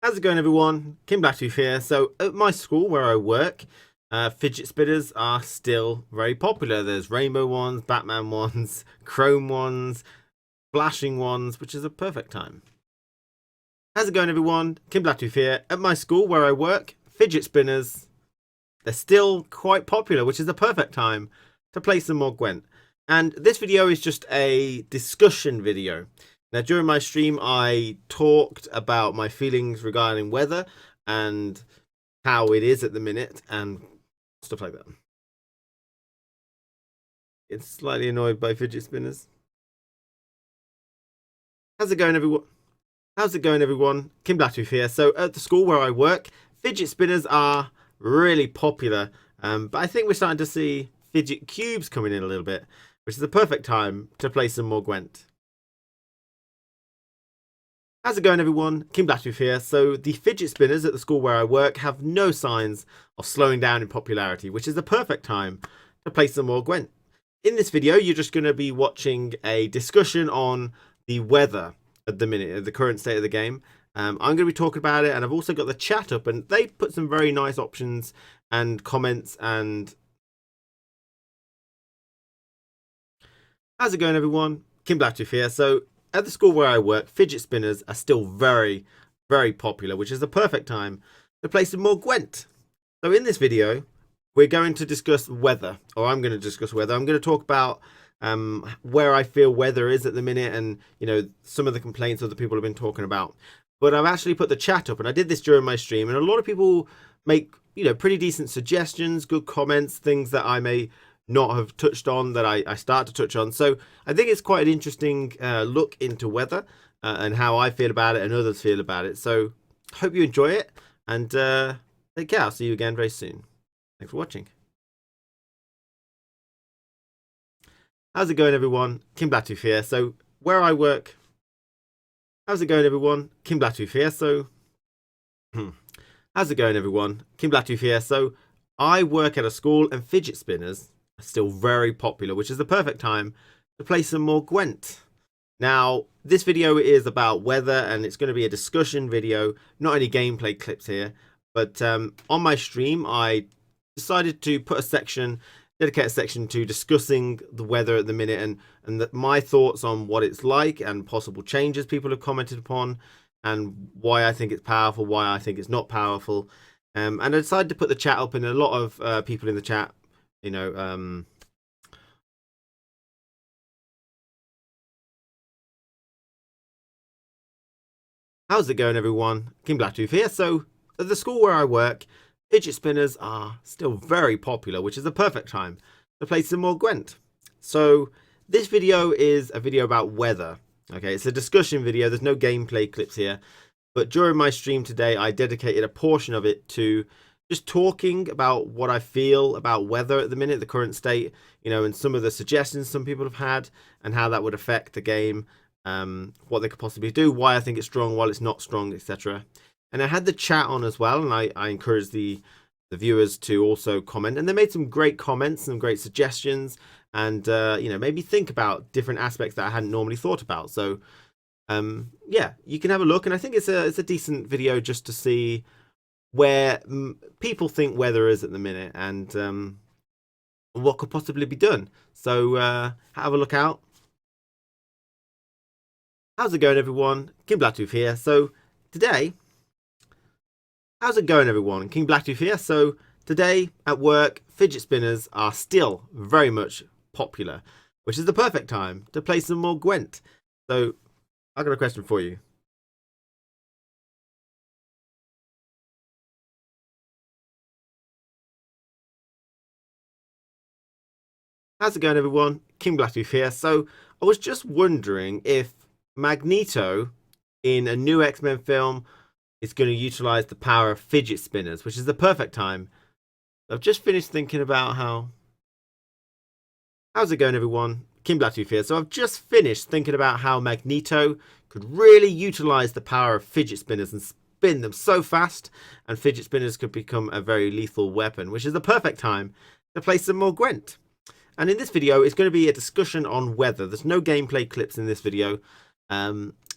How's it going, everyone? KingBlackToof here. So at my school where I work, fidget spinners are still very popular. There's rainbow ones, Batman ones, chrome ones, flashing ones, which is a perfect time. How's it going, everyone? KingBlackToof here. At my school where I work, fidget spinners, they're still quite popular, which is the perfect time to play some more Gwent. And this video is just a discussion video. Now, during my stream, I talked about my feelings regarding weather and how it is at the minute and stuff like that. It's slightly annoyed by fidget spinners. How's it going, everyone? How's it going, everyone? KingBlackToof here. So at the school where I work, fidget spinners are really popular. But I think we're starting to see fidget cubes coming in a little bit, which is the perfect time to play some more Gwent. How's it going, everyone? KingBlackToof here. So the fidget spinners at the school where I work have no signs of slowing down in popularity, which is the perfect time to play some more Gwent. In this video, you're just going to be watching a discussion on the weather at the minute, at the current state of the game. I'm going to be talking about it, and I've also got the chat up, and they put some very nice options and comments. And how's it going, everyone? KingBlackToof here. So at the school where I work, fidget spinners are still very, very popular, which is the perfect time to play some more Gwent. So in this video, we're going to discuss weather, or I'm going to discuss weather. I'm going to talk about where I feel weather is at the minute, and some of the complaints other people have been talking about. But I've actually put the chat up, and I did this during my stream, and a lot of people make pretty decent suggestions, good comments, things that I may not have touched on that I start to touch on. So I think it's quite an interesting look into weather and how I feel about it and others feel about it. So hope you enjoy it, and take care. I'll see you again very soon. Thanks for watching. How's it going, everyone? KingBlackToof here. So where I work, how's it going, everyone? KingBlackToof here. So how's it going, everyone? KingBlackToof here. So I work at a school, and fidget spinners are still very popular, which is the perfect time to play some more Gwent. Now, this video is about weather, and it's going to be a discussion video, not any gameplay clips here. But on my stream, I decided to put dedicate a section to discussing the weather at the minute, and my thoughts on what it's like and possible changes people have commented upon, and why I think it's powerful, why I think it's not powerful. And I decided to put the chat up, and a lot of people in the chat, how's it going, everyone? KingBlackToof here. So at the school where I work, fidget spinners are still very popular, which is the perfect time to play some more Gwent. So this video is a video about weather. Okay, it's a discussion video. There's no gameplay clips here. But during my stream today, I dedicated a portion of it to just talking about what I feel about weather at the minute, the current state, and some of the suggestions some people have had and how that would affect the game, what they could possibly do, why I think it's strong, why it's not strong, etc. And I had the chat on as well, and I encouraged the viewers to also comment. And they made some great comments, some great suggestions, and made me think about different aspects that I hadn't normally thought about. So yeah, you can have a look, and I think it's a decent video just to see where people think weather is at the minute, and what could possibly be done. So have a look out. How's it going, everyone? KingBlackToof here. So today, how's it going, everyone? KingBlackToof here. So today at work, fidget spinners are still very much popular, which is the perfect time to play some more Gwent. So I've got a question for you. How's it going, everyone? KingBlackToof here. So I was just wondering if Magneto in a new X-Men film is going to utilize the power of fidget spinners, which is the perfect time. I've just finished thinking about how's it going, everyone? KingBlackToof here. So I've just finished thinking about how Magneto could really utilize the power of fidget spinners and spin them so fast, and fidget spinners could become a very lethal weapon, which is the perfect time to play some more Gwent. And in this video, it's going to be a discussion on weather. There's no gameplay clips in this video.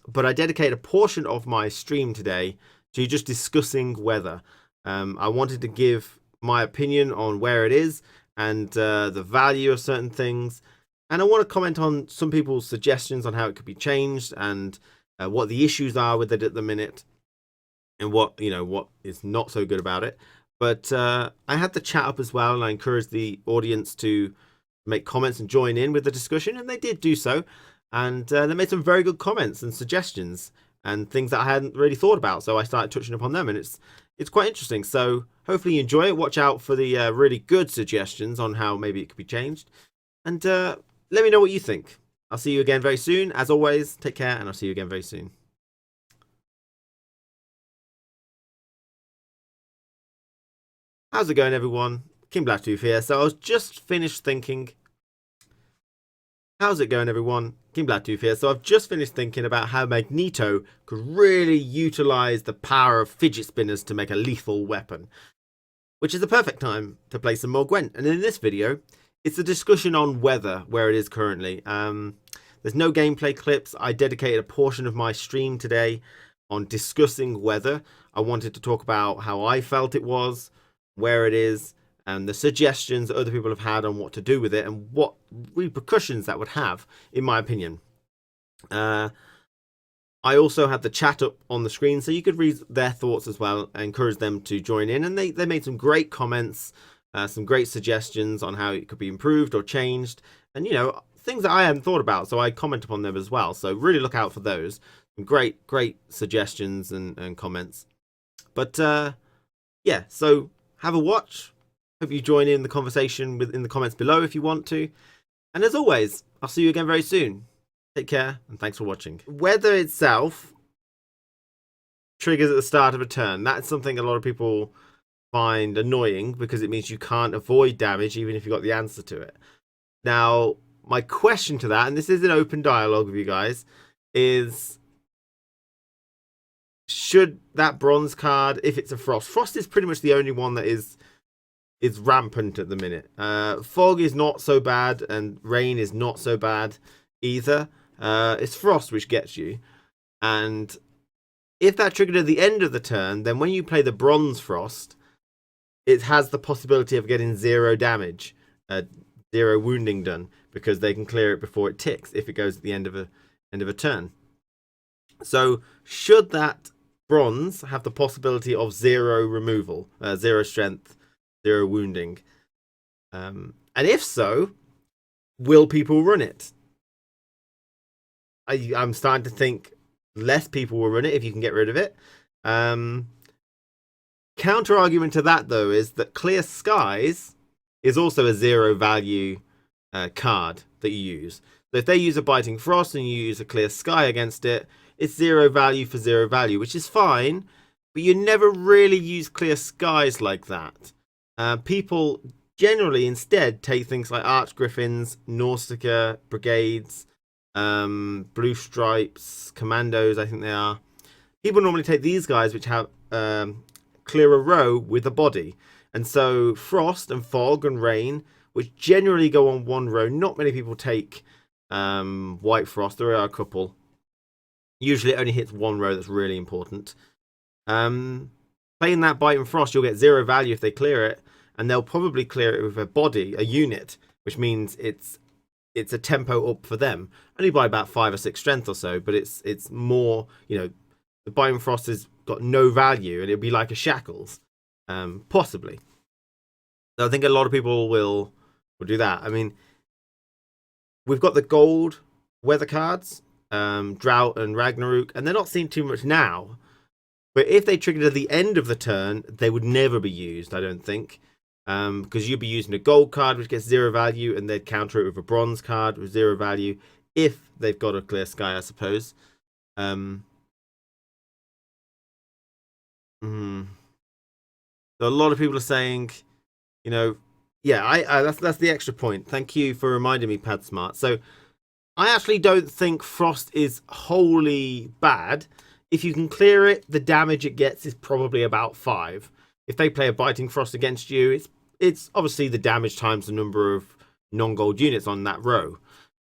but I dedicate a portion of my stream today to just discussing weather. I wanted to give my opinion on where it is and the value of certain things. And I want to comment on some people's suggestions on how it could be changed and what the issues are with it at the minute and what is not so good about it. But I had the chat up as well, and I encouraged the audience to make comments and join in with the discussion, and they did do so. And they made some very good comments and suggestions and things that I hadn't really thought about. So I started touching upon them, and it's quite interesting. So hopefully you enjoy it. Watch out for the really good suggestions on how maybe it could be changed. And let me know what you think. I'll see you again very soon. As always, take care, and I'll see you again very soon. How's it going, everyone? KingBlackToof here. So I was just finished thinking... How's it going, everyone? KingBlackToof here. So I've just finished thinking about how Magneto could really utilize the power of fidget spinners to make a lethal weapon, which is the perfect time to play some more Gwent. And in this video, it's a discussion on weather, where it is currently. There's no gameplay clips. I dedicated a portion of my stream today on discussing weather. I wanted to talk about how I felt it was, where it is, and the suggestions that other people have had on what to do with it and what repercussions that would have, in my opinion. I also had the chat up on the screen so you could read their thoughts as well. I encourage them to join in, and they made some great comments, some great suggestions on how it could be improved or changed, and things that I hadn't thought about, so I comment upon them as well. So really look out for those. Some great suggestions and comments. But yeah, so have a watch. Hope you join in the conversation in the comments below if you want to. And as always, I'll see you again very soon. Take care, and thanks for watching. Weather itself triggers at the start of a turn. That's something a lot of people find annoying because it means you can't avoid damage even if you got the answer to it. Now, my question to that, and this is an open dialogue with you guys, is should that bronze card, if it's a frost is pretty much the only one that is rampant at the minute. Fog is not so bad, and rain is not so bad either. It's frost which gets you, and if that triggered at the end of the turn, then when you play the bronze frost, it has the possibility of getting 0 damage, 0 wounding done, because they can clear it before it ticks if it goes at the end of a turn. So should that bronze have the possibility of 0 removal, 0 strength, 0 wounding? And if so, will people run it? I'm starting to think less people will run it if you can get rid of it. Counter argument to that, though, is that Clear Skies is also a 0 value card that you use. So if they use a Biting Frost and you use a Clear Sky against it, it's 0 value for 0 value, which is fine, but you never really use Clear Skies like that. People generally instead take things like Arch Griffins, Nausicaa Brigades, Blue Stripes, Commandos, I think they are. People normally take these guys which have clear a row with a body. And so Frost and Fog and Rain, which generally go on one row, not many people take White Frost. There are a couple. Usually it only hits one row that's really important. Playing that Bite and Frost, you'll get 0 value if they clear it, and they'll probably clear it with a body, a unit, which means it's a tempo up for them. Only by about 5 or 6 strength or so, but it's more, the Bite and Frost has got no value, and it'll be like a Shackles, possibly. So I think a lot of people will do that. I mean, we've got the gold weather cards, Drought and Ragnarok, and they're not seen too much now. But if they triggered at the end of the turn, they would never be used, I don't think. Because you'd be using a gold card, which gets 0 value, and they'd counter it with a bronze card with 0 value, if they've got a Clear Sky, I suppose. So a lot of people are saying, yeah, that's the extra point. Thank you for reminding me, Pad Smart. So I actually don't think Frost is wholly bad. If you can clear it, the damage it gets is probably about 5. If they play a Biting Frost against you, it's obviously the damage times the number of non-gold units on that row.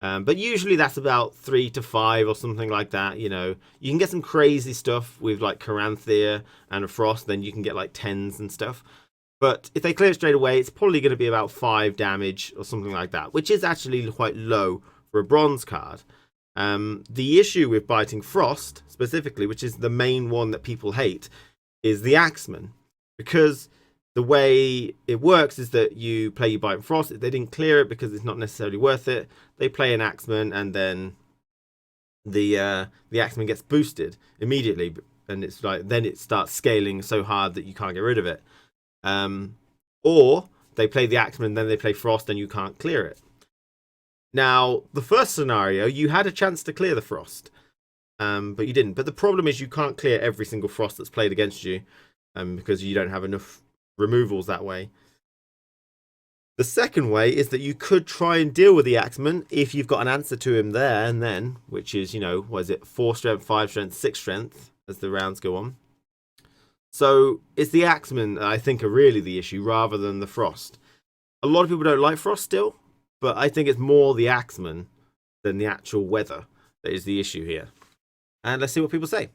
But usually that's about 3 to 5 or something like that. You know, you can get some crazy stuff with like Caranthea and a Frost, then you can get like 10s and stuff. But if they clear it straight away, it's probably going to be about 5 damage or something like that, which is actually quite low for a bronze card. The issue with Biting Frost, specifically, which is the main one that people hate, is the Axemen. Because the way it works is that you play your Biting Frost. If they didn't clear it because it's not necessarily worth it, they play an Axemen, and then the Axemen gets boosted immediately. And it's like, then it starts scaling so hard that you can't get rid of it. Or they play the Axemen, then they play Frost, and you can't clear it. Now, the first scenario, you had a chance to clear the Frost, but you didn't. But the problem is you can't clear every single Frost that's played against you, because you don't have enough removals that way. The second way is that you could try and deal with the Axemen if you've got an answer to him there and then, which is, you know, what is it, 4 strength, 5 strength, 6 strength as the rounds go on. So it's the Axemen that I think are really the issue rather than the Frost. A lot of people don't like Frost still, but I think it's more the Axemen than the actual weather that is the issue here. And let's see what people say.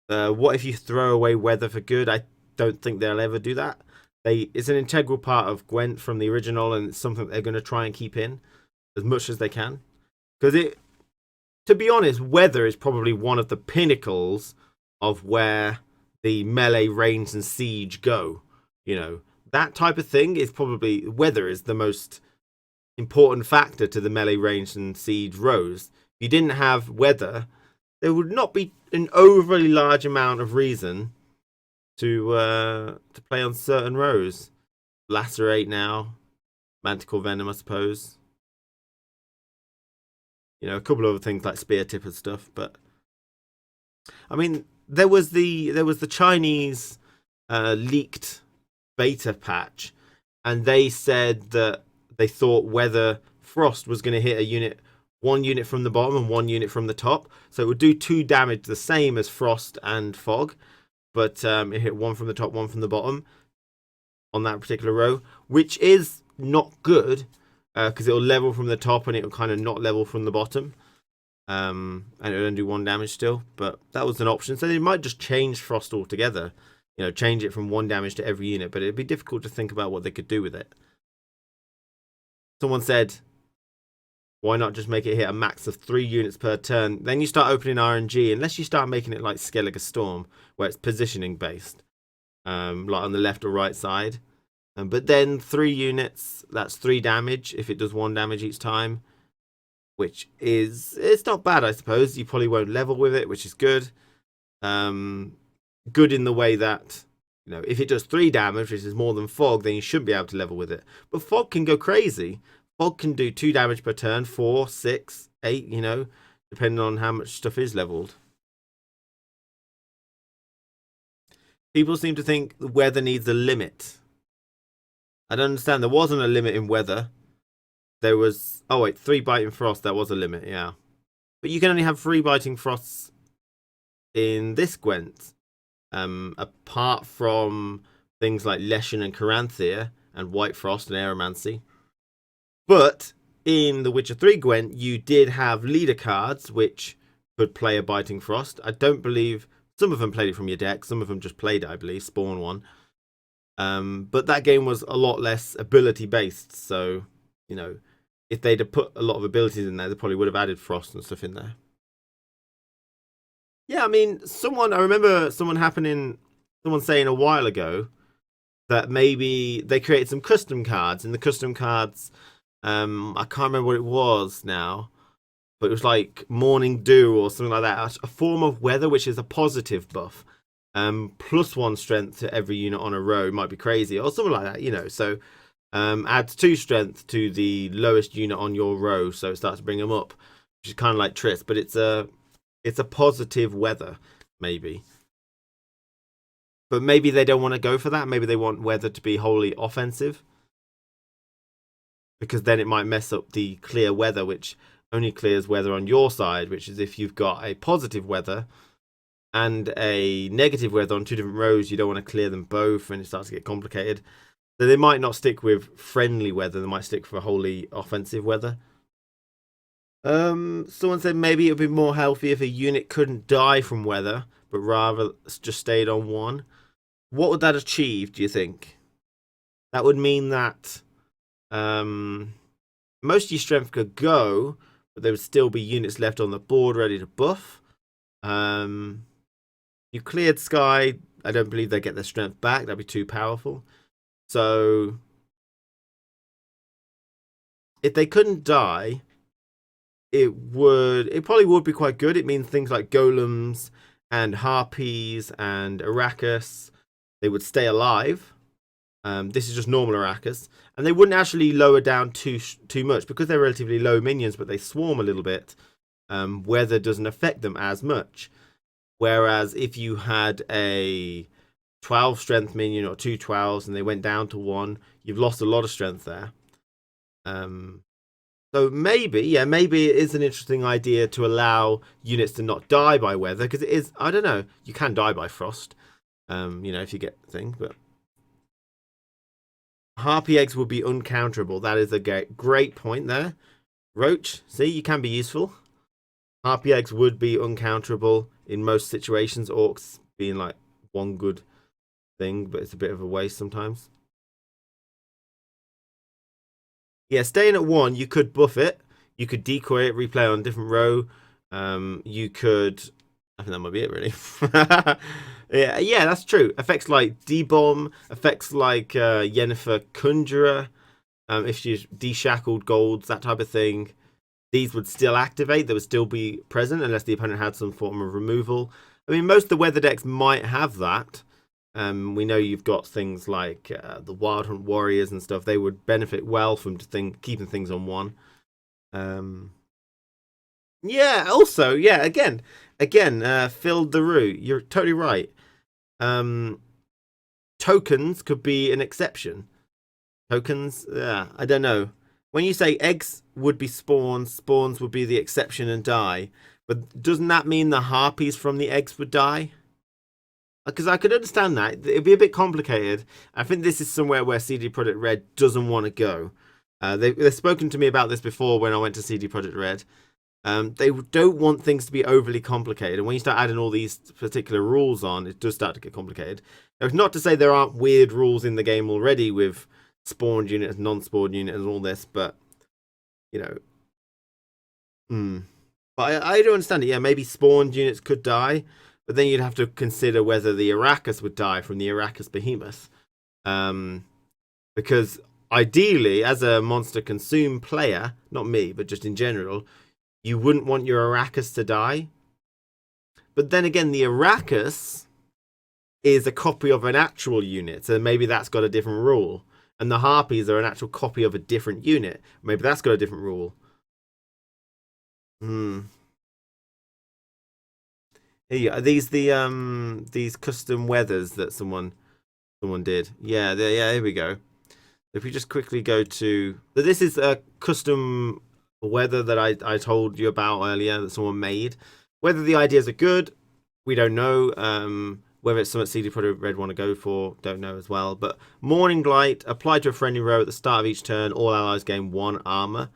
What if you throw away weather for good? I don't think they'll ever do that. It's an integral part of Gwent from the original, and it's something they're going to try and keep in as much as they can. Because to be honest, weather is probably one of the pinnacles of where the melee, range, and siege go. You know, that type of thing is probably, weather is the most important factor to the melee, range, and siege rows. If you didn't have weather, there would not be an overly large amount of reason to play on certain rows. Lacerate now, Manticore Venom, I suppose. You know, a couple of other things like Spear Tip and stuff, but I mean, there was the Chinese leaked beta patch, and they said that they thought Weather Frost was going to hit a unit, 1 unit from the bottom and 1 unit from the top, so it would do 2 damage, the same as Frost and Fog, but it hit 1 from the top, 1 from the bottom on that particular row, which is not good because it'll level from the top and it'll kind of not level from the bottom. And it'll only do 1 damage still, but that was an option. So they might just change Frost altogether, you know, change it from 1 damage to every unit, but it'd be difficult to think about what they could do with it. Someone said, why not just make it hit a max of 3 units per turn? Then you start opening RNG, unless you start making it like Skellige Storm, where it's positioning based, like on the left or right side. But then 3 units, that's 3 damage if it does 1 damage each time, which is, it's not bad, I suppose. You probably won't level with it, which is good. Good in the way that, you know, if it does 3 damage, which is more than Fog, then you should be able to level with it. But Fog can go crazy. Fog can do 2 damage per turn, 4, 6, 8, you know, depending on how much stuff is leveled. People seem to think the weather needs a limit. I don't understand. There wasn't a limit in weather. There was, oh wait, 3 biting frost, that was a limit, yeah. But you can only have 3 biting frosts in this Gwent. Apart from things like Leshen and Caranthea and White Frost and Aeromancy. But in the Witcher 3 Gwent, you did have leader cards which could play a biting frost. I don't believe, some of them played it from your deck, some of them just played it, I believe, spawn one. But that game was a lot less ability based, so, you know, if they'd have put a lot of abilities in there, they probably would have added frost and stuff in there. Yeah, I mean, I remember someone saying a while ago that maybe they created some custom cards, and the custom cards, I can't remember what it was now, but it was like Morning Dew or something like that, a form of weather which is a positive buff, +1 strength to every unit on a row. It might be crazy or something like that, you know. So adds 2 strength to the lowest unit on your row, so it starts to bring them up, which is kind of like Triss, but it's a positive weather, maybe. But maybe they don't want to go for that. Maybe they want weather to be wholly offensive, because then it might mess up the clear weather, which only clears weather on your side, which is if you've got a positive weather and a negative weather on 2 different rows, you don't want to clear them both, and it starts to get complicated. So they might not stick with friendly weather, they might stick for wholly offensive weather. Someone said maybe it would be more healthy if a unit couldn't die from weather, but rather just stayed on one. What would that achieve, do you think? That would mean that most of your strength could go, but there would still be units left on the board ready to buff. You cleared Sky. I don't believe they get their strength back. That'd be too powerful. So if they couldn't die, it probably would be quite good. It means things like golems and harpies and Arrakis, they would stay alive. This is just normal Arrakis, and they wouldn't actually lower down too much because they're relatively low minions, but they swarm a little bit. Weather doesn't affect them as much. Whereas if you had a 12 strength minion or 2 12s and they went down to 1, you've lost a lot of strength there. So maybe it is an interesting idea to allow units to not die by weather, because it is, I don't know, you can die by frost, if you get the thing, but harpy eggs would be uncounterable. That is a great point there. Roach, see, you can be useful. Harpy eggs would be uncounterable in most situations, orcs being like one good thing, but it's a bit of a waste sometimes. Yeah, staying at 1, you could buff it. You could decoy it, replay on a different row. You could... I think that might be it, really. yeah, that's true. Effects like D-Bomb, effects like Yennefer Conjurer, if she's deshackled golds, that type of thing. These would still activate. They would still be present unless the opponent had some form of removal. I mean, most of the weather decks might have that. We know you've got things like the Wild Hunt Warriors and stuff. They would benefit well from keeping things on 1. Yeah, also, yeah, again, filled the root. You're totally right. Tokens could be an exception. Tokens, yeah, I don't know. When you say eggs would be spawns, spawns would be the exception and die. But doesn't that mean the harpies from the eggs would die? Because I could understand that. It'd be a bit complicated. I think this is somewhere where CD Projekt Red doesn't want to go. They've spoken to me about this before when I went to CD Projekt Red. They don't want things to be overly complicated. And when you start adding all these particular rules on, it does start to get complicated. Now, it's not to say there aren't weird rules in the game already with spawned units, non-spawned units, and all this, but, But I don't understand it. Yeah, maybe spawned units could die, but then you'd have to consider whether the Arrakis would die from the Arrakis Behemoth. Because ideally, as a monster consume player, not me, but just in general, you wouldn't want your Arrakis to die. But then again, the Arrakis is a copy of an actual unit, so maybe that's got a different rule. And the Harpies are an actual copy of a different unit. Maybe that's got a different rule. Here, are these these custom weathers that someone did? Yeah, here we go. If we just quickly go to... So this is a custom weather that I told you about earlier that someone made. Whether the ideas are good, we don't know. Whether it's something CD Projekt Red want to go for, don't know as well. But Morning Light, applied to a friendly row at the start of each turn. All allies gain 1 armor.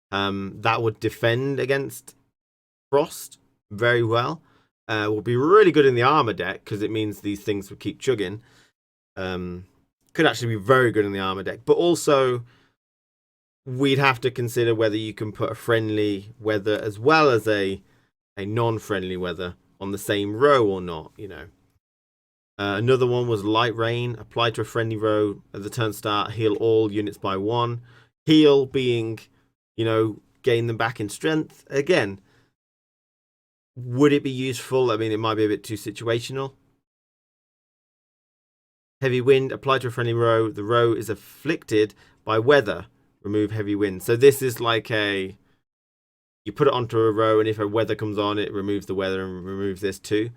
That would defend against Frost very well. Will be really good in the armor deck because it means these things will keep chugging. Could actually be very good in the armor deck, but also we'd have to consider whether you can put a friendly weather as well as a non-friendly weather on the same row or not. Another one was Light Rain, applied to a friendly row at the turn start, heal all units by 1. Heal being, gain them back in strength. Again, would it be useful? I mean, it might be a bit too situational. Heavy Wind, applied to a friendly row. The row is afflicted by weather. Remove heavy wind. So this is like you put it onto a row, and if a weather comes on, it removes the weather and removes this too.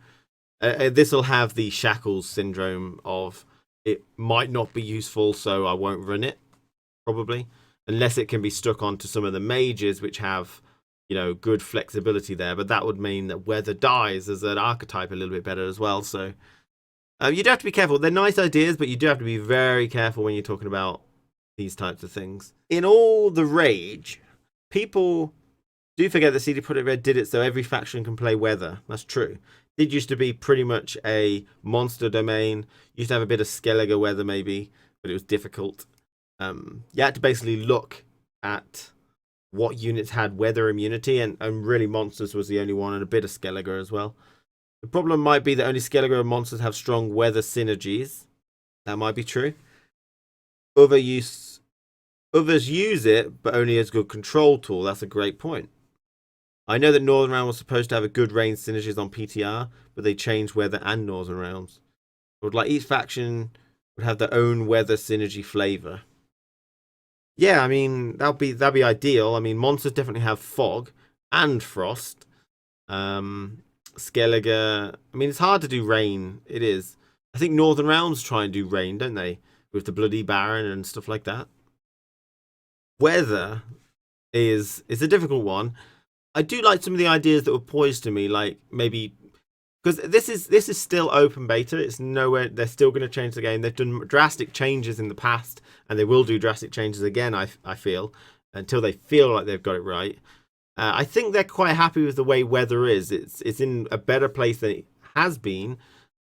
This will have the shackles syndrome of it might not be useful, so I won't run it, probably. Unless it can be stuck onto some of the mages, which have, good flexibility there. But that would mean that weather dies as an archetype a little bit better as well. So you do have to be careful. They're nice ideas, but you do have to be very careful when you're talking about these types of things. In all the rage, people Do forget that CD Projekt Red did it so every faction can play weather. That's true. It used to be pretty much a monster domain. Used to have a bit of Skellige weather maybe, but it was difficult. You had to basically look at what units had weather immunity, and really monsters was the only one, and a bit of Skellige as well. The problem might be that only Skellige and monsters have strong weather synergies. That might be true. Others use it, but only as a good control tool. That's a great point. I know that Northern Realm was supposed to have a good range synergies on PTR, but they changed weather and Northern Realms. I would like each faction would have their own weather synergy flavor. Yeah, I mean that'd be ideal. I mean monsters definitely have fog and frost. Skellige. I mean it's hard to do rain. It is. I think Northern Realms try and do rain, don't they? With the Bloody Baron and stuff like that. Weather is a difficult one. I do like some of the ideas that were poised to me, like maybe because this is still open beta. It's nowhere. They're still going to change the game. They've done drastic changes in the past, and they will do drastic changes again. I feel until they feel like they've got it right. I think they're quite happy with the way weather is. It's in a better place than it has been.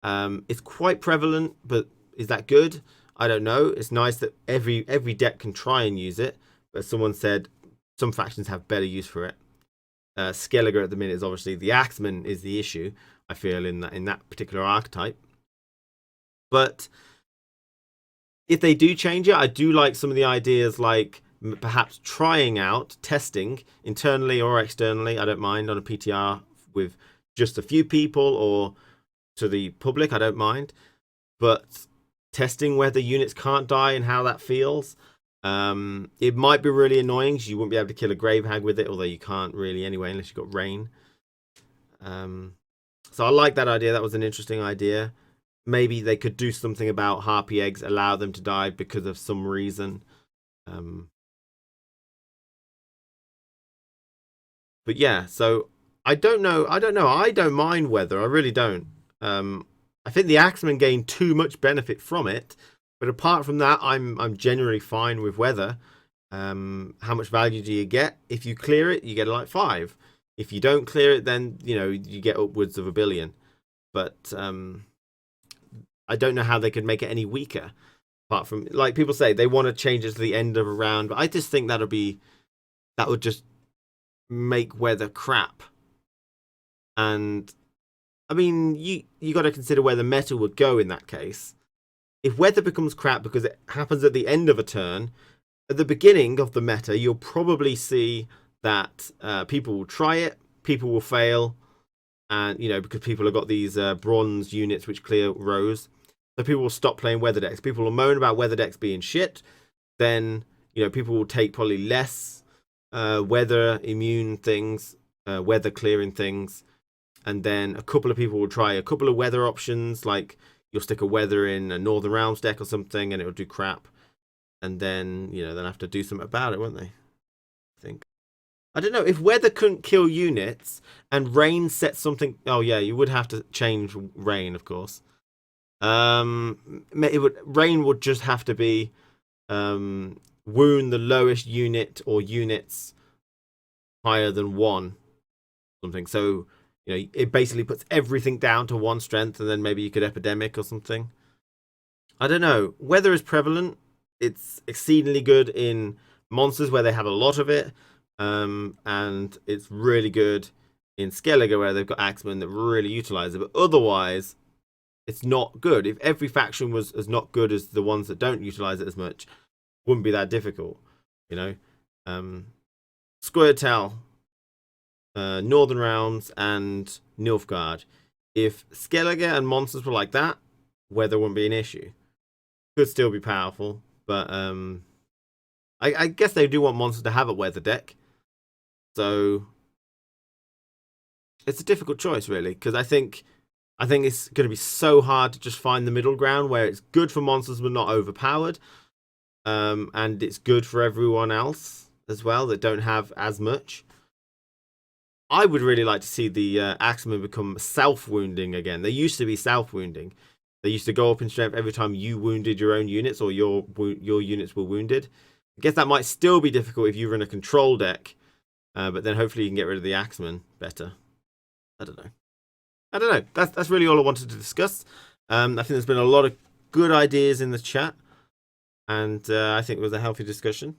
It's quite prevalent, but is that good? I don't know. It's nice that every deck can try and use it, but someone said some factions have better use for it. Skellige at the minute is obviously the Axemen is the issue. I feel in that particular archetype. But if they do change it, I do like some of the ideas, like perhaps trying out testing internally or externally. I don't mind on a PTR with just a few people or to the public. I don't mind, but testing whether units can't die and how that feels. It might be really annoying because you wouldn't be able to kill a grave hag with it, although you can't really anyway unless you've got rain. So I like that idea. That was an interesting idea. Maybe they could do something about harpy eggs, allow them to die because of some reason. But yeah, so I don't know. I don't mind weather. I really don't. I think the Axemen gain too much benefit from it. But apart from that, I'm generally fine with weather. How much value do you get? If you clear it, you get like 5. If you don't clear it, then you get upwards of 1 billion. But I don't know how they could make it any weaker. Apart from, like people say, they want to change it to the end of a round. But I just think that would just make weather crap. And I mean, you got to consider where the meta would go in that case. If weather becomes crap because it happens at the end of a turn, at the beginning of the meta, you'll probably see that people will try it, people will fail, and because people have got these bronze units which clear rows, so people will stop playing weather decks. People will moan about weather decks being shit. Then people will take probably less weather immune things, weather clearing things, and then a couple of people will try a couple of weather options, like you'll stick a weather in a Northern Realms deck or something, and it'll do crap. And then they'll have to do something about it, won't they? I think. I don't know if weather couldn't kill units and rain set something. Oh yeah, you would have to change rain, of course. Rain would just have to be wound the lowest unit or units higher than 1, something. So it basically puts everything down to 1 strength, and then maybe you could epidemic or something. I don't know. Weather is prevalent. It's exceedingly good in monsters where they have a lot of it. And it's really good in Skellige where they've got Axemen that really utilize it. But otherwise, it's not good. If every faction was as not good as the ones that don't utilize it as much, it wouldn't be that difficult. Squirtel, Northern Realms, and Nilfgaard. If Skellige and monsters were like that, weather wouldn't be an issue. Could still be powerful, but I guess they do want monsters to have a weather deck. So it's a difficult choice, really, because I think it's going to be so hard to just find the middle ground where it's good for monsters but not overpowered, and it's good for everyone else as well that don't have as much. I would really like to see the Axemen become self-wounding again. They used to be self-wounding. They used to go up in strength every time you wounded your own units or your units were wounded. I guess that might still be difficult if you run a control deck. But then hopefully you can get rid of the Axemen better. I don't know. That's really all I wanted to discuss. I think there's been a lot of good ideas in the chat, and I think it was a healthy discussion.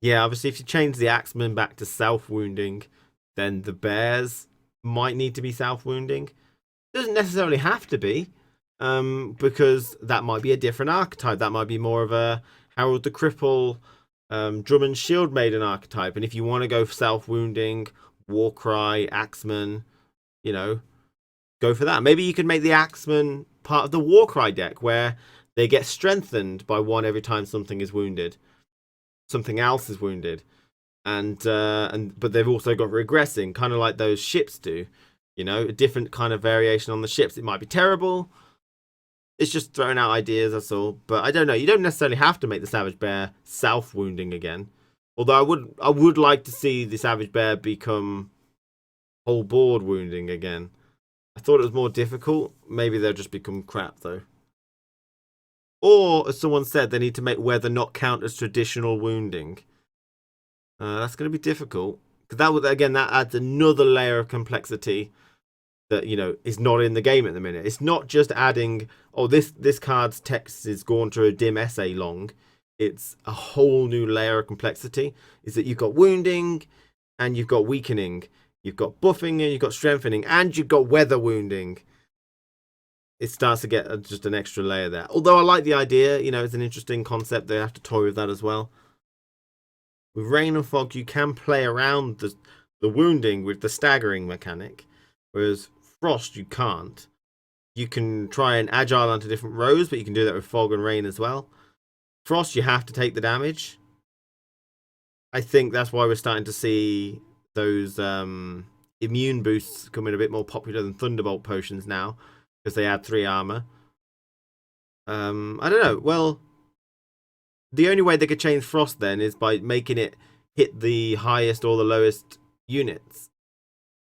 Yeah, obviously if you change the Axemen back to self-wounding, then the bears might need to be self-wounding. Doesn't necessarily have to be, because that might be a different archetype. That might be more of a Harold the Cripple, Drummond Shield Maiden archetype. And if you want to go self-wounding, Warcry, Axemen, you know, go for that. Maybe you could make the Axemen part of the Warcry deck, where they get strengthened by 1 every time something is wounded. Something else is wounded. But they've also got regressing, kind of like those ships do. You know, a different kind of variation on the ships. It might be terrible. It's just throwing out ideas, that's all. But I don't know. You don't necessarily have to make the Savage Bear self-wounding again. Although I would like to see the Savage Bear become whole board wounding again. I thought it was more difficult. Maybe they'll just become crap, though. Or, as someone said, they need to make weather not count as traditional wounding. That's going to be difficult. Because that adds another layer of complexity that, you know, is not in the game at the minute. It's not just adding, oh, this card's text is going to a dim essay long. It's a whole new layer of complexity. Is that you've got wounding, and you've got weakening. You've got buffing, and you've got strengthening, and you've got weather wounding. It starts to get just an extra layer there. Although I like the idea, you know, it's an interesting concept. They have to toy with that as well. With Rain and Fog, you can play around the wounding with the staggering mechanic, whereas Frost, you can't. You can try and agile onto different rows, but you can do that with Fog and Rain as well. Frost, you have to take the damage. I think that's why we're starting to see those immune boosts coming a bit more popular than Thunderbolt potions now, because they add 3 armor. I don't know. Well, the only way they could change Frost then is by making it hit the highest or the lowest units.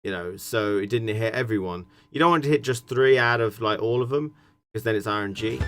You know, so it didn't hit everyone. You don't want to hit just 3 out of like all of them, because then it's RNG.